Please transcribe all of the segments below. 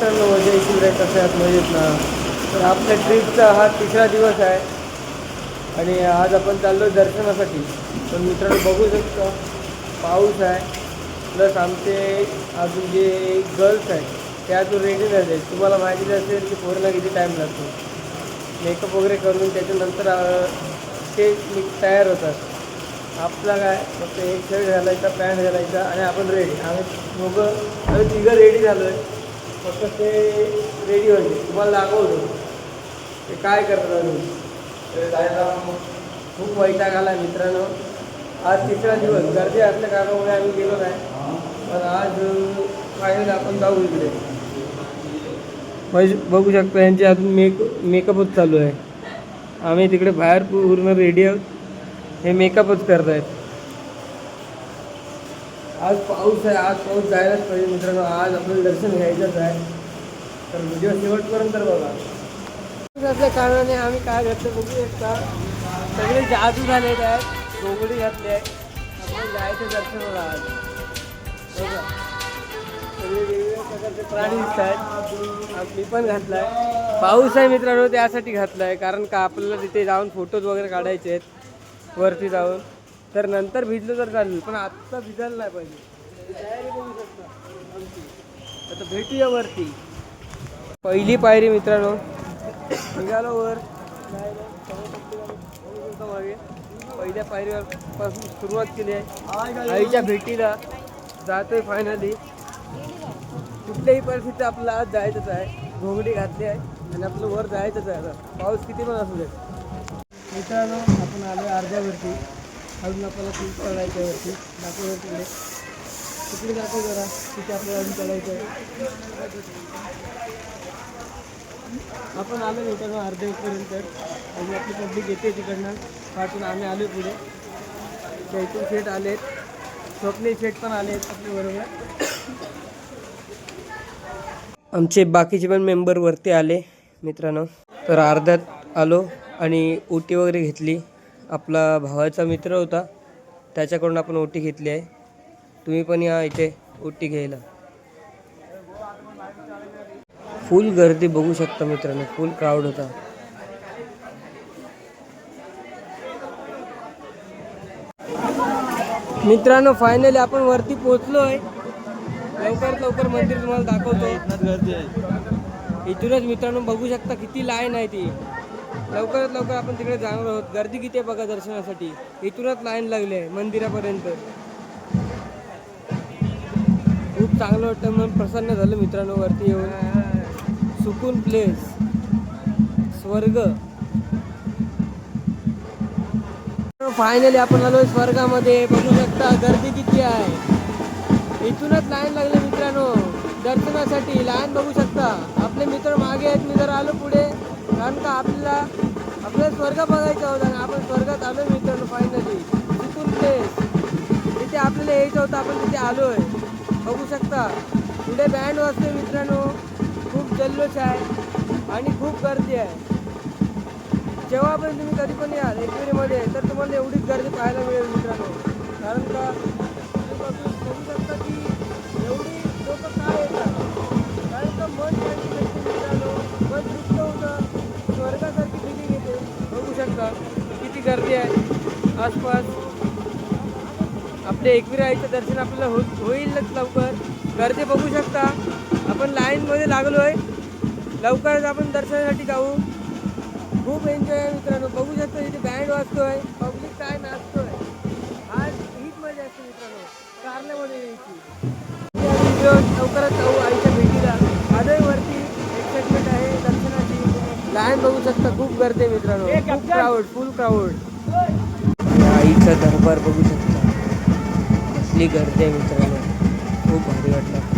मित्रांनो, जय शिवराय. कसे आहात? मजेत ना? तर आपल्या ट्रिपचा हा तिसरा दिवस आहे आणि आज आपण चाललो दर्शनासाठी. पण मित्रांनो बघू शकता पाऊस आहे, प्लस आमचे अजून जे गर्ल्स आहेत त्या अजून रेडी झाले. तुम्हाला माहिती असेल की पोरांना किती टाईम लागतो मेकअप वगैरे करून त्याच्यानंतर ते तयार होतात. आपला काय फक्त एक शर्ट घालायचा, पॅन्ट घालायचा आणि आपण रेडी. आम्ही तिघं रेडी झालो आहे. फक्त ते रेडी व्हायचे. तुम्हाला दाखवतो ते काय करतात अजून. ते जायला खूप वैताग आला मित्रांनो. आज तिसरा दिवस गर्दी असल्या कारणामुळे आम्ही गेलो नाही, पण आज फायनल आपण जाऊ इकडे. बघू शकता यांचे अजून मेकअपच चालू आहे. आम्ही तिकडे बाहेर पूर्ण रेडी आहोत, हे मेकअपच करत आहेत. आज पाऊस आहे, आज पाऊस जायलाच पाहिजे मित्रांनो. आज आपल्याला दर्शन घ्यायचंच आहे, तर व्हिडिओ शेवटपर्यंत बघा. असल्या कारणाने आम्ही काय घातलं बघू शकता. सगळे जादू झालेले आहेत, घोंगडी घातली आहे. आपण जायचं दर्शनाला आज. बघा सगळे वेगवेगळ्या प्रकारचे प्राणी दिसत आहेत. मी पण घातला आहे. पाऊस आहे मित्रांनो, त्यासाठी घातला आहे, कारण का आपल्याला तिथे जाऊन फोटोज वगैरे काढायचे आहेत वरती जाऊन. तर नंतर भिजलं तर चालेल, पण आत्ता भिजायला नाही पाहिजे. तयारी बघू शकता आमची. आता भेटूया वरती. पहिली पायरी मित्रांनो, निघालो वर. मागे पहिल्या पायरीवर पासून सुरुवात केली आहे. आईच्या भेटीला जातोय फायनली. कुठल्याही परिस्थितीत आपल्याला आज जायचंच आहे. घोंगडी घातली आहे आणि आपलं वर जायचंच आहे. आता पाऊस किती पण असू दे मित्रांनो. आपण आलो अर्ध्यावरती, अजून आपल्याला खूप चढायचं आहे वरती. दाखवतो तिकडे, तिकडे दाखव जरा. तिथे आपल्याला अजून चढायचं आहे. आपण आलो मित्रांनो अर्ध्यापर्यंत. अजून आपली पब्लिक येते तिकडनं पाठून. आम्ही आलो पुढे. चैतून शेठ आलेत, स्वप्नील शेठ पण आलेत आपल्याबरोबर. आमचे बाकीचे पण मेंबर वरती आले मित्रांनो. तर अर्ध्यात आलो आणि ओटी वगैरे घेतली. आपला भावाचा मित्र होता, त्याच्याकडून आपण ओटी घेतली आहे. तुम्ही पण या इथे ओटी घ्यायला. फुल गर्दी बघू शकता मित्रांनो, फुल क्राऊड होता. मित्रांनो फायनली आपण वरती पोहोचलोय. लवकरात लवकर मंदिर तुम्हाला दाखवतो. गर्दी आहे इथूनच मित्रांनो, बघू शकता किती लाईन आहे ती. लवकरात लवकर आपण तिकडे जाणार आहोत. गर्दी किती आहे बघा दर्शनासाठी. इथूनच लाईन लागली आहे मंदिरापर्यंत. खूप चांगलं वाटतं, म्हणून प्रसन्न झालं मित्रांनो वरती येऊन. सुकून प्लेस, स्वर्ग. फायनली आपण आलोय स्वर्गामध्ये. बघू शकता गर्दी किती आहे. इथूनच लाईन लागली मित्रांनो दर्शनासाठी. लाईन बघू शकता. आपले मित्र मागे आहेत, मी जरा आलो पुढे, कारण का आपल्याला स्वर्ग बघायचा होता आणि आपण स्वर्गात आलो मित्रांनो फायनली. सुकून प्लेस, तिथे आपल्याला यायचं होतं, आपण तिथे आलोय. बघू शकता पुढे बँड वाजतोय मित्रांनो. खूप जल्लोष आहे आणि खूप गर्दी आहे. जेव्हा पण तुम्ही कधी पण याल एकविरीमध्ये, तर तुम्हाला एवढीच गर्दी पाहायला मिळेल मित्रांनो. कारण का बघू शकता की एवढी लोक काय येतात, कारण का मन शांती भेटते मित्रांनो. मन तृप्त होतं, स्वर्गासारखी फिलिंग येते. बघू शकता किती गर्दी आहे आसपास. आपले एकविरा आईचं दर्शन आपल्याला होईलच लवकर. गर्दी बघू शकता. आपण लाईनमध्ये लागलो आहे, लवकरच आपण दर्शनासाठी जाऊ. खूप एन्जॉय आहे मित्रांनो. बघू शकता इथे बँड वाजतोय, पब्लिक काय नाचतोय. आज हीच मजा असते मित्रांनो कारल्यामध्ये यायची. लवकरच जाऊ आईच्या भेटीला. आजही वरती एक्साइटमेंट आहे दर्शनाची. लाईन बघू शकता, खूप गर्दी आहे मित्रांनो. खूप क्राऊड, फुल क्राऊड. आईचा दरबार बघू शकता, कसली गर्दी आहे मित्रांनो. खूप भारी वाटलं.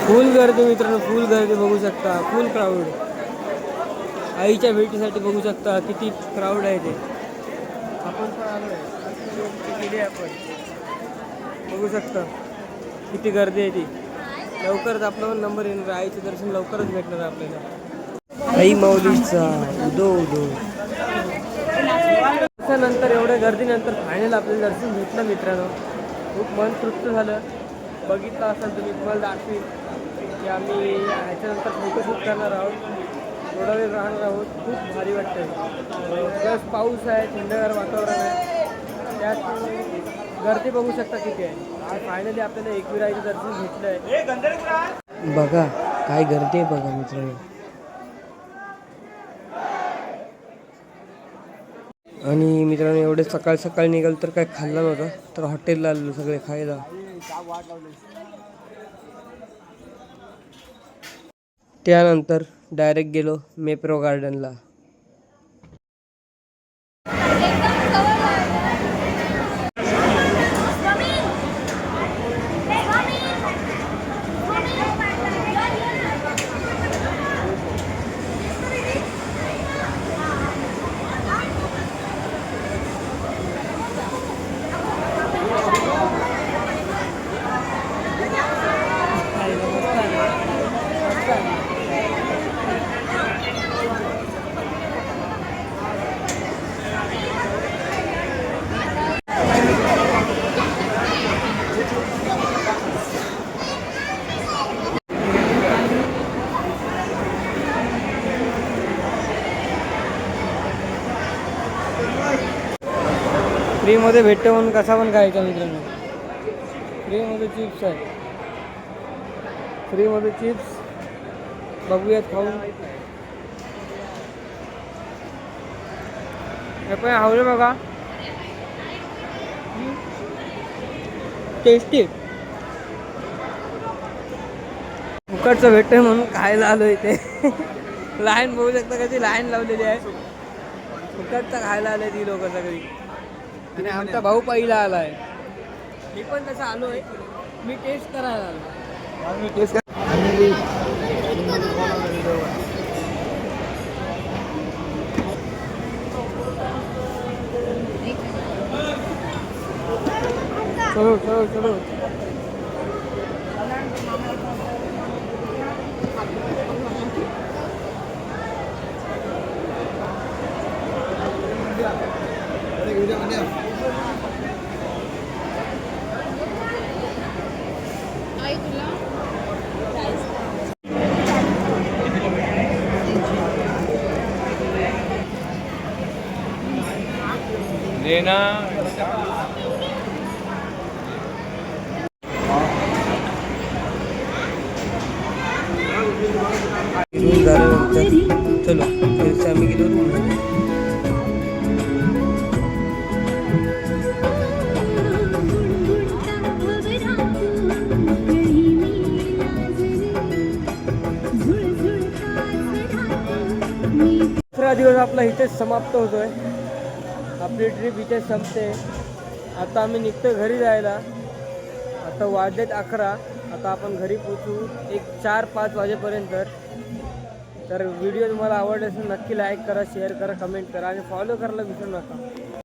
फुल गर्दी मित्रांनो, फुल गर्दी बघू शकता. फुल क्राऊड. आईच्या भेटीसाठी बघू शकता किती क्राऊड आहे ते. आपण पण आलो आहे, गेले आपण. बघू शकता किती गर्दी आहे ती. लवकरच आपला पण नंबर येणार. आईचं दर्शन लवकरच भेटणार आपल्याला. आई माऊलीचा उदो उदो. नंतर एवढ्या गर्दीनंतर फायनल आपल्याला दर्शन भेटलं मित्रांनो. खूप मन तृप्त झालं. बघितलं असाल तुम्ही, तुम्हाला दाखवीन की आम्ही ह्याच्यानंतर फोटोशूट करणार आहोत, थोडा वेळ राहणार आहोत. खूप भारी वाटतं. प्लस पाऊस आहे, थंडगार वातावरण आहे, त्यात गर्दी बघू शकता किती आहे. आज फायनली आपल्याला एकविराईचं दर्शन भेटलं आहे. बघा काय गर्दी आहे बघा मित्रांनो. आणि मित्रांनो एवढे सकाळ सकाळी निघाल तर काय खाल्लं नव्हतं, तर हॉटेलला आलो सगळे खायला. त्यानंतर डायरेक्ट गेलो मेप्रो गार्डनला. फ्रीमध्ये भेटतं म्हणून कसा पण खायचा मित्रांनो. फ्रीमध्ये चिप्स आहे, फ्रीमध्ये चिप्स. बघूयात खाऊन. हे पण आवडे बघा, टेस्टी. फुकटचं भेटतंय म्हणून खायला आलो इथे. लाईन बघू शकता कशी लाईन लावलेली आहे. फुकटचं खायला आले ती लोक सगळी. आणि आमचा भाऊ पहिला आलाय. मी पण तसं आलोय, मी टेस्ट करायला आलो. टेस्ट चलो चलो चलो. देना चलो आम्ही गेलो रूममध्ये. दुसरा दिवस आपला इथेच समाप्त होतोय. आपली ट्रिप इथे संपते. आता आम्ही निघतो घरी जायला. आता वाजलेत 11. आता आपण घरी पोचू 4-5 वाजेपर्यंत. तर व्हिडिओ तुम्हाला आवडला असेल नक्की लाईक करा, शेअर करा, कमेंट करा आणि फॉलो करायला विसरू नका.